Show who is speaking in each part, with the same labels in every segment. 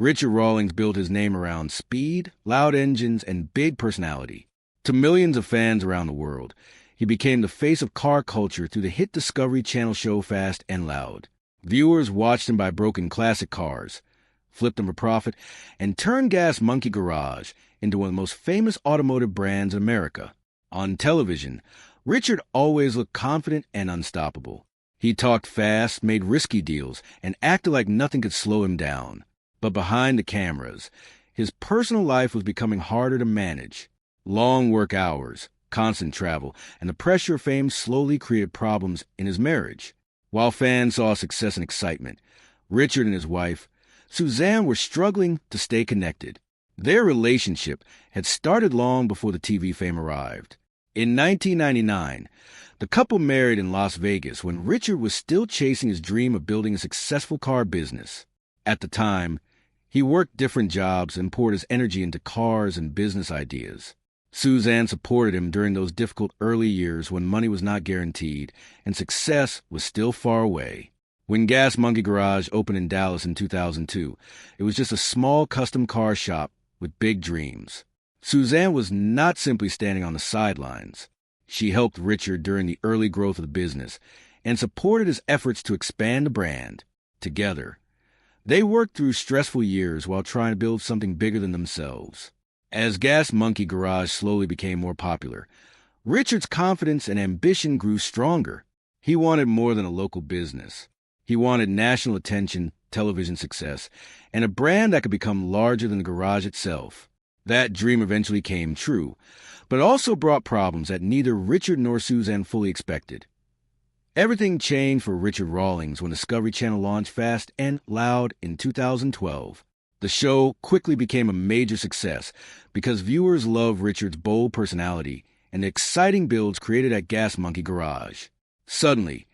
Speaker 1: Richard Rawlings built his name around speed, loud engines, and big personality. To millions of fans around the world, he became the face of car culture through the hit Discovery Channel show Fast and Loud. Viewers watched him buy broken classic cars, flip them for profit, and turn Gas Monkey Garage into one of the most famous automotive brands in America. On television, Richard always looked confident and unstoppable. He talked fast, made risky deals, and acted like nothing could slow him down. But behind the cameras, his personal life was becoming harder to manage. Long work hours, constant travel, and the pressure of fame slowly created problems in his marriage. While fans saw success and excitement, Richard and his wife, Suzanne, were struggling to stay connected. Their relationship had started long before the TV fame arrived. In 1999, the couple married in Las Vegas when Richard was still chasing his dream of building a successful car business. At the time, he worked different jobs and poured his energy into cars and business ideas. Suzanne supported him during those difficult early years when money was not guaranteed and success was still far away. When Gas Monkey Garage opened in Dallas in 2002, it was just a small custom car shop with big dreams. Suzanne was not simply standing on the sidelines. She helped Richard during the early growth of the business and supported his efforts to expand the brand. Together, they worked through stressful years while trying to build something bigger than themselves. As Gas Monkey Garage slowly became more popular, Richard's confidence and ambition grew stronger. He wanted more than a local business. He wanted national attention, television success, and a brand that could become larger than the garage itself. That dream eventually came true, but also brought problems that neither Richard nor Suzanne fully expected. Everything changed for Richard Rawlings when Discovery Channel launched Fast and Loud in 2012. The show quickly became a major success because viewers loved Richard's bold personality and the exciting builds created at Gas Monkey Garage. Suddenly,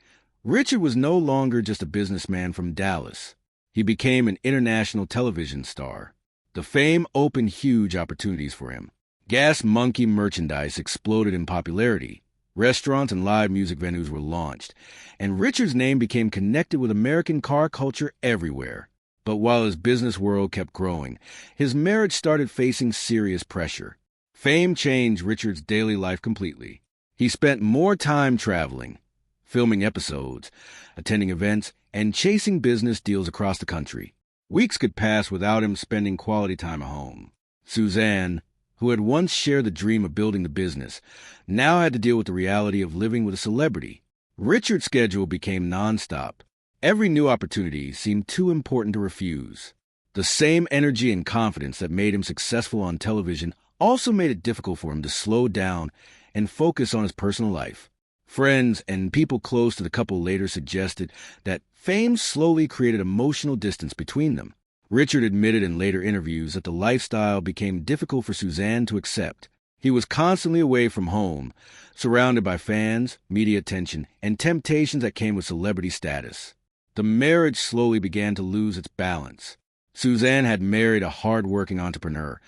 Speaker 1: Richard was no longer just a businessman from Dallas. He became an international television star. The fame opened huge opportunities for him. Gas Monkey merchandise exploded in popularity. Restaurants and live music venues were launched, and Richard's name became connected with American car culture everywhere. But while his business world kept growing, his marriage started facing serious pressure. Fame changed Richard's daily life completely. He spent more time traveling, filming episodes, attending events, and chasing business deals across the country. Weeks could pass without him spending quality time at home. Suzanne, who had once shared the dream of building the business, now had to deal with the reality of living with a celebrity. Richard's schedule became nonstop. Every new opportunity seemed too important to refuse. The same energy and confidence that made him successful on television also made it difficult for him to slow down and focus on his personal life. Friends and people close to the couple later suggested that fame slowly created emotional distance between them. Richard admitted in later interviews that the lifestyle became difficult for Suzanne to accept. He was constantly away from home, surrounded by fans, media attention, and temptations that came with celebrity status. The marriage slowly began to lose its balance. Suzanne had married a hard-working entrepreneur,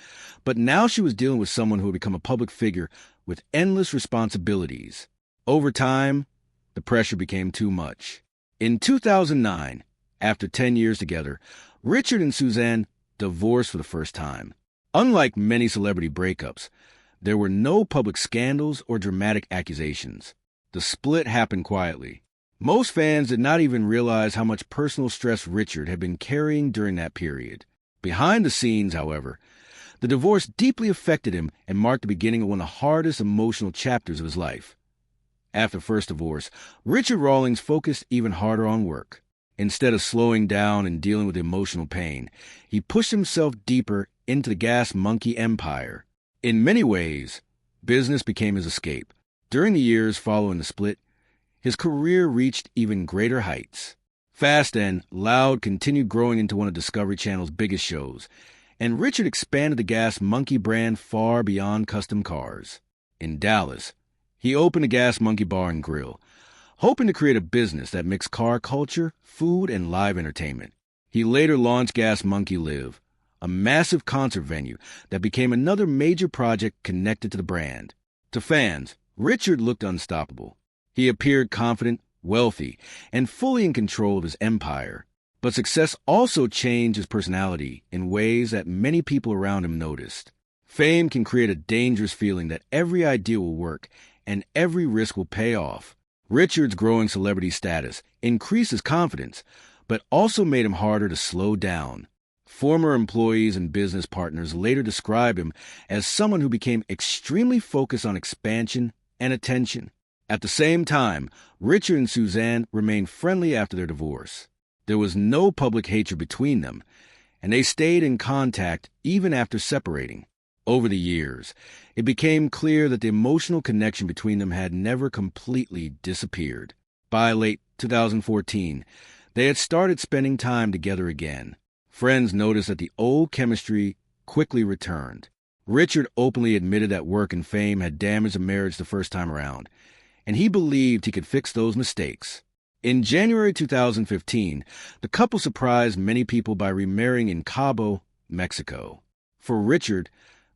Speaker 1: but now she was dealing with someone who had become a public figure with endless responsibilities. Over time, the pressure became too much. In 2009, after 10 years together, Richard and Suzanne divorced for the first time. Unlike many celebrity breakups, there were no public scandals or dramatic accusations. The split happened quietly. Most fans did not even realize how much personal stress Richard had been carrying during that period. Behind the scenes, however, the divorce deeply affected him and marked the beginning of one of the hardest emotional chapters of his life. After the first divorce, Richard Rawlings focused even harder on work. Instead of slowing down and dealing with emotional pain, he pushed himself deeper into the Gas Monkey empire. In many ways, business became his escape. During the years following the split, his career reached even greater heights. Fast and Loud continued growing into one of Discovery Channel's biggest shows, and Richard expanded the Gas Monkey brand far beyond custom cars. In Dallas, he opened a Gas Monkey Bar and Grill, hoping to create a business that mixed car culture, food, and live entertainment. He later launched Gas Monkey Live, a massive concert venue that became another major project connected to the brand. To fans, Richard looked unstoppable. He appeared confident, wealthy, and fully in control of his empire. But success also changed his personality in ways that many people around him noticed. Fame can create a dangerous feeling that every idea will work and every risk will pay off. Richard's growing celebrity status increased his confidence, but also made him harder to slow down. Former employees and business partners later described him as someone who became extremely focused on expansion and attention. At the same time, Richard and Suzanne remained friendly after their divorce. There was no public hatred between them, and they stayed in contact even after separating. Over the years, it became clear that the emotional connection between them had never completely disappeared. By late 2014, they had started spending time together again. Friends noticed that the old chemistry quickly returned. Richard openly admitted that work and fame had damaged the marriage the first time around, and he believed he could fix those mistakes. In January 2015, the couple surprised many people by remarrying in Cabo, Mexico. For Richard,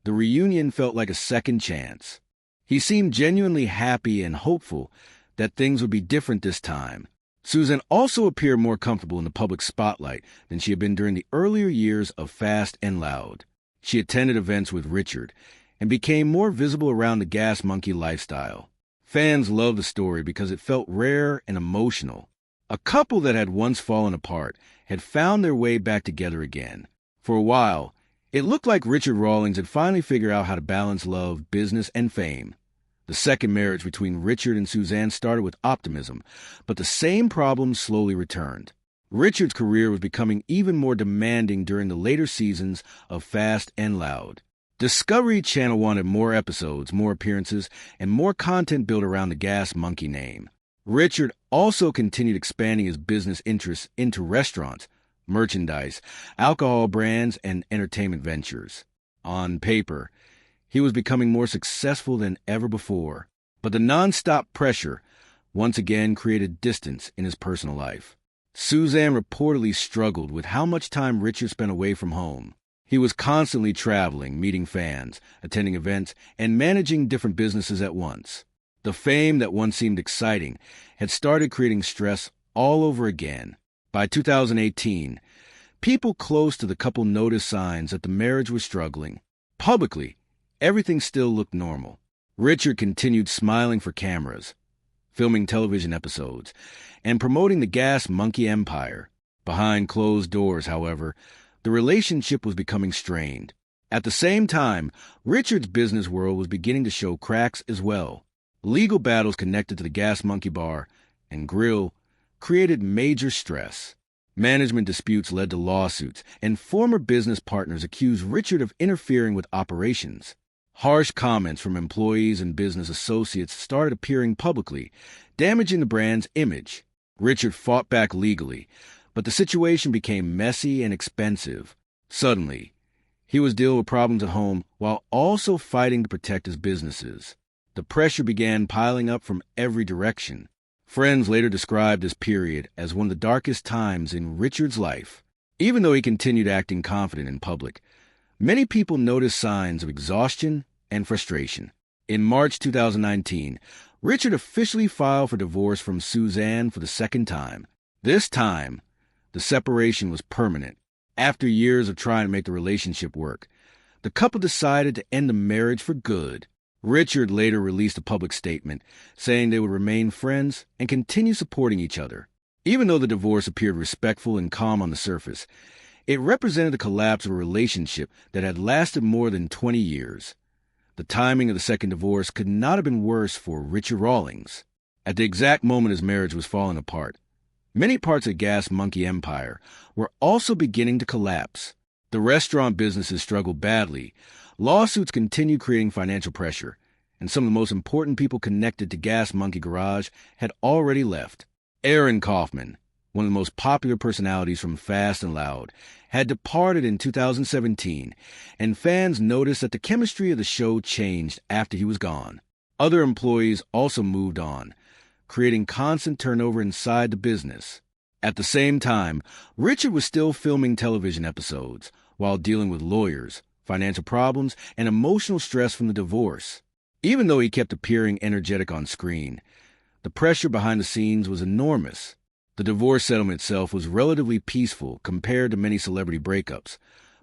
Speaker 1: the reunion felt like a second chance. He seemed genuinely happy and hopeful that things would be different this time. Susan also appeared more comfortable in the public spotlight than she had been during the earlier years of Fast and Loud. She attended events with Richard and became more visible around the gas monkey lifestyle. Fans loved the story because it felt rare and emotional. A couple that had once fallen apart had found their way back together again. For a while, it looked like Richard Rawlings had finally figured out how to balance love, business, and fame. The second marriage between Richard and Suzanne started with optimism, but the same problems slowly returned. Richard's career was becoming even more demanding during the later seasons of Fast and Loud. Discovery Channel wanted more episodes, more appearances, and more content built around the Gas Monkey name. Richard also continued expanding his business interests into restaurants, merchandise, alcohol brands, and entertainment ventures. On paper, he was becoming more successful than ever before, but the nonstop pressure once again created distance in his personal life. Suzanne reportedly struggled with how much time Richard spent away from home. He was constantly traveling, meeting fans, attending events, and managing different businesses at once. The fame that once seemed exciting had started creating stress all over again. By 2018, people close to the couple noticed signs that the marriage was struggling. Publicly, everything still looked normal. Richard continued smiling for cameras, filming television episodes, and promoting the Gas Monkey empire. Behind closed doors, however, the relationship was becoming strained. At the same time, Richard's business world was beginning to show cracks as well. Legal battles connected to the Gas Monkey Bar and Grill created major stress. Management disputes led to lawsuits, and former business partners accused Richard of interfering with operations. Harsh comments from employees and business associates started appearing publicly, damaging the brand's image. Richard fought back legally, but the situation became messy and expensive. Suddenly, he was dealing with problems at home while also fighting to protect his businesses. The pressure began piling up from every direction. Friends later described this period as one of the darkest times in Richard's life. Even though he continued acting confident in public, many people noticed signs of exhaustion and frustration. In March 2019, Richard officially filed for divorce from Suzanne for the second time. This time, the separation was permanent. After years of trying to make the relationship work, the couple decided to end the marriage for good. Richard later released a public statement saying they would remain friends and continue supporting each other. Even though the divorce appeared respectful and calm on the surface, it represented the collapse of a relationship that had lasted more than 20 years. The timing of the second divorce could not have been worse for Richard Rawlings. At the exact moment his marriage was falling apart, many parts of the Gas Monkey empire were also beginning to collapse. The restaurant businesses struggled badly. Lawsuits continued creating financial pressure, and some of the most important people connected to Gas Monkey Garage had already left. Aaron Kaufman, one of the most popular personalities from Fast and Loud, had departed in 2017, and fans noticed that the chemistry of the show changed after he was gone. Other employees also moved on, creating constant turnover inside the business. At the same time, Richard was still filming television episodes while dealing with lawyers, financial problems, and emotional stress from the divorce. Even though he kept appearing energetic on screen, the pressure behind the scenes was enormous. The divorce settlement itself was relatively peaceful compared to many celebrity breakups,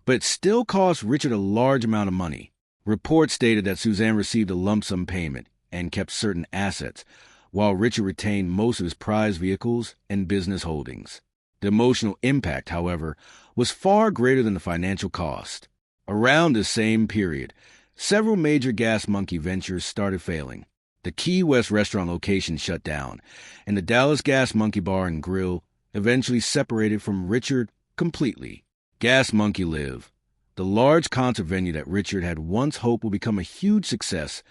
Speaker 1: but it still cost Richard a large amount of money. Reports stated that Suzanne received a lump sum payment and kept certain assets, while Richard retained most of his prized vehicles and business holdings. The emotional impact, however, was far greater than the financial cost. Around this same period, several major gas monkey ventures started failing. The Key West restaurant location shut down, and the Dallas Gas Monkey Bar and Grill eventually separated from Richard completely. Gas Monkey Live, the large concert venue that Richard had once hoped would become a huge success,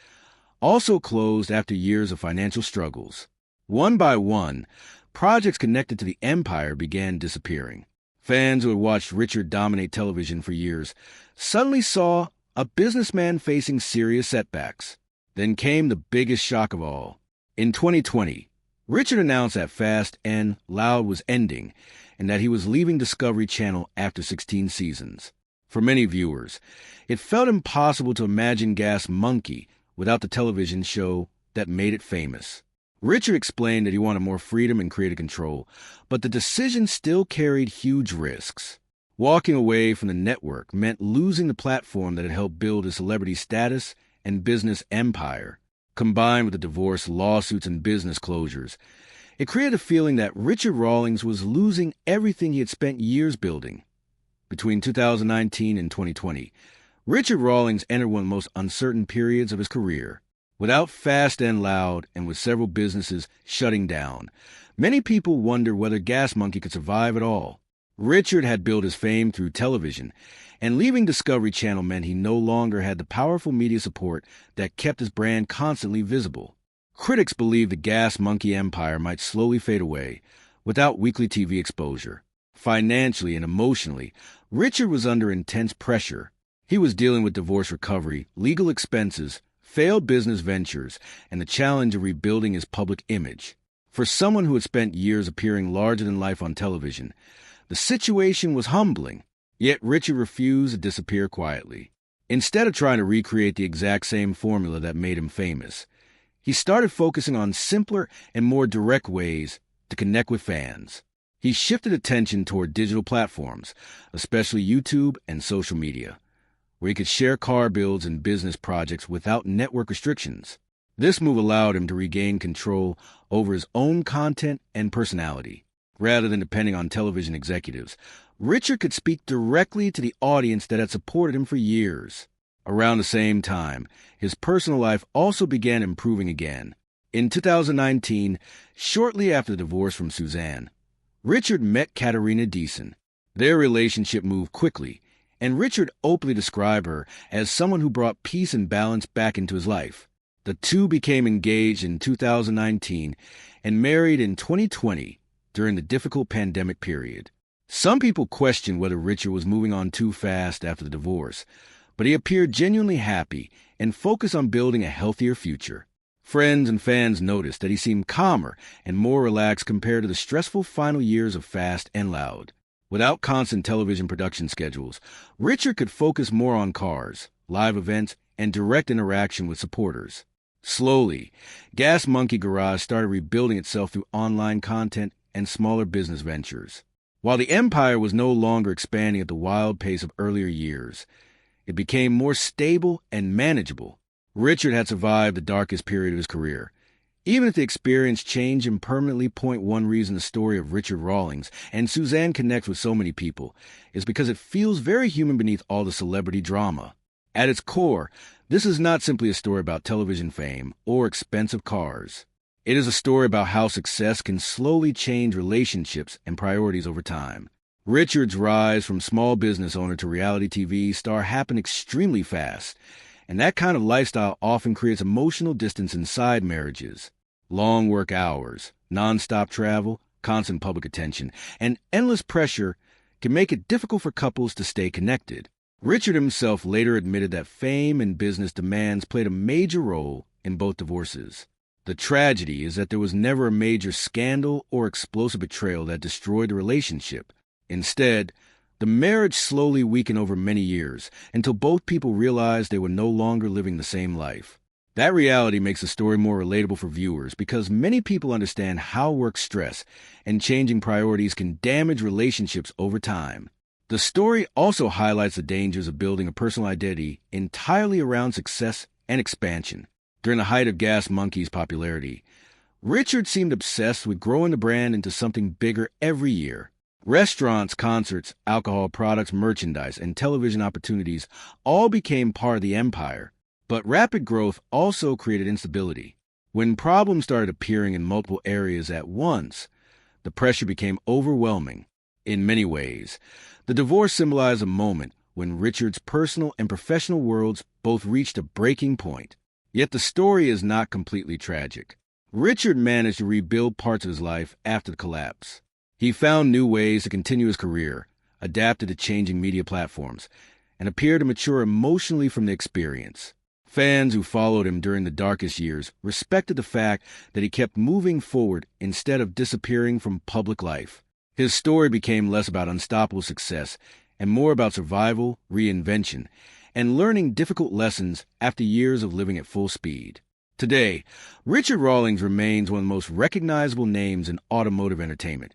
Speaker 1: also closed after years of financial struggles. One by one, projects connected to the empire began disappearing. Fans who had watched Richard dominate television for years suddenly saw a businessman facing serious setbacks. Then came the biggest shock of all. In 2020, Richard announced that Fast and Loud was ending and that he was leaving Discovery Channel after 16 seasons. For many viewers, it felt impossible to imagine Gas Monkey without the television show that made it famous. Richard explained that he wanted more freedom and creative control, but the decision still carried huge risks. Walking away from the network meant losing the platform that had helped build his celebrity status and business empire. Combined with the divorce, lawsuits, and business closures, it created a feeling that Richard Rawlings was losing everything he had spent years building. Between 2019 and 2020, Richard Rawlings entered one of the most uncertain periods of his career. Without Fast and Loud, and with several businesses shutting down, many people wondered whether Gas Monkey could survive at all. Richard had built his fame through television, and leaving Discovery Channel meant he no longer had the powerful media support that kept his brand constantly visible. Critics believed the Gas Monkey empire might slowly fade away without weekly TV exposure. Financially and emotionally, Richard was under intense pressure. He was dealing with divorce recovery, legal expenses, failed business ventures, and the challenge of rebuilding his public image. For someone who had spent years appearing larger than life on television, the situation was humbling. Yet Richard refused to disappear quietly. Instead of trying to recreate the exact same formula that made him famous, he started focusing on simpler and more direct ways to connect with fans. He shifted attention toward digital platforms, especially YouTube and social media, where he could share car builds and business projects without network restrictions. This move allowed him to regain control over his own content and personality. Rather than depending on television executives, Richard could speak directly to the audience that had supported him for years. Around the same time, his personal life also began improving again. In 2019, shortly after the divorce from Suzanne, Richard met Katerina Deason. Their relationship moved quickly, and Richard openly described her as someone who brought peace and balance back into his life. The two became engaged in 2019 and married in 2020 during the difficult pandemic period. Some people questioned whether Richard was moving on too fast after the divorce, but he appeared genuinely happy and focused on building a healthier future. Friends and fans noticed that he seemed calmer and more relaxed compared to the stressful final years of Fast and Loud. Without constant television production schedules, Richard could focus more on cars, live events, and direct interaction with supporters. Slowly, Gas Monkey Garage started rebuilding itself through online content and smaller business ventures. While the empire was no longer expanding at the wild pace of earlier years, it became more stable and manageable. Richard had survived the darkest period of his career. Even if the experience changed him permanently, one reason the story of Richard Rawlings and Suzanne connects with so many people is because it feels very human beneath all the celebrity drama. At its core, this is not simply a story about television fame or expensive cars. It is a story about how success can slowly change relationships and priorities over time. Richard's rise from small business owner to reality TV star happened extremely fast, and that kind of lifestyle often creates emotional distance inside marriages. Long work hours, nonstop travel, constant public attention, and endless pressure can make it difficult for couples to stay connected. Richard himself later admitted that fame and business demands played a major role in both divorces. The tragedy is that there was never a major scandal or explosive betrayal that destroyed the relationship. Instead, the marriage slowly weakened over many years until both people realized they were no longer living the same life. That reality makes the story more relatable for viewers because many people understand how work stress and changing priorities can damage relationships over time. The story also highlights the dangers of building a personal identity entirely around success and expansion. During the height of Gas Monkey's popularity, Richard seemed obsessed with growing the brand into something bigger every year. Restaurants, concerts, alcohol products, merchandise, and television opportunities all became part of the empire. But rapid growth also created instability. When problems started appearing in multiple areas at once, the pressure became overwhelming. In many ways, the divorce symbolized a moment when Richard's personal and professional worlds both reached a breaking point. Yet the story is not completely tragic. Richard managed to rebuild parts of his life after the collapse. He found new ways to continue his career, adapted to changing media platforms, and appeared to mature emotionally from the experience. Fans who followed him during the darkest years respected the fact that he kept moving forward instead of disappearing from public life. His story became less about unstoppable success and more about survival, reinvention, and learning difficult lessons after years of living at full speed. Today, Richard Rawlings remains one of the most recognizable names in automotive entertainment,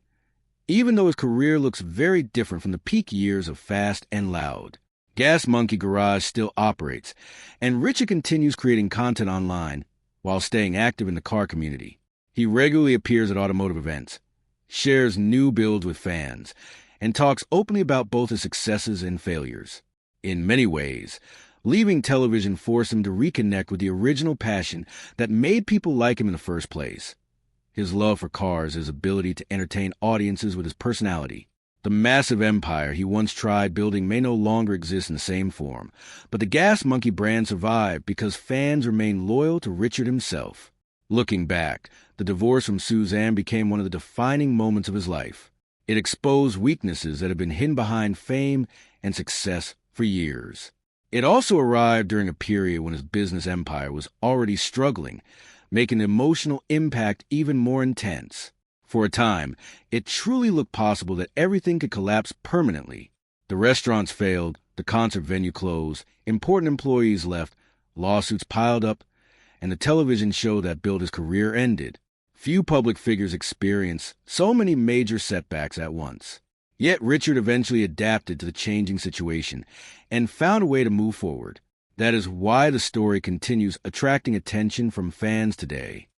Speaker 1: even though his career looks very different from the peak years of Fast and Loud. Gas Monkey Garage still operates, and Richard continues creating content online while staying active in the car community. He regularly appears at automotive events, shares new builds with fans, and talks openly about both his successes and failures. In many ways, leaving television forced him to reconnect with the original passion that made people like him in the first place. His love for cars, his ability to entertain audiences with his personality. The massive empire he once tried building may no longer exist in the same form, but the Gas Monkey brand survived because fans remained loyal to Richard himself. Looking back, the divorce from Suzanne became one of the defining moments of his life. It exposed weaknesses that had been hidden behind fame and success for years. It also arrived during a period when his business empire was already struggling, making the emotional impact even more intense. For a time, it truly looked possible that everything could collapse permanently. The restaurants failed, the concert venue closed, important employees left, lawsuits piled up, and the television show that built his career ended. Few public figures experienced so many major setbacks at once. Yet Richard eventually adapted to the changing situation and found a way to move forward. That is why the story continues attracting attention from fans today.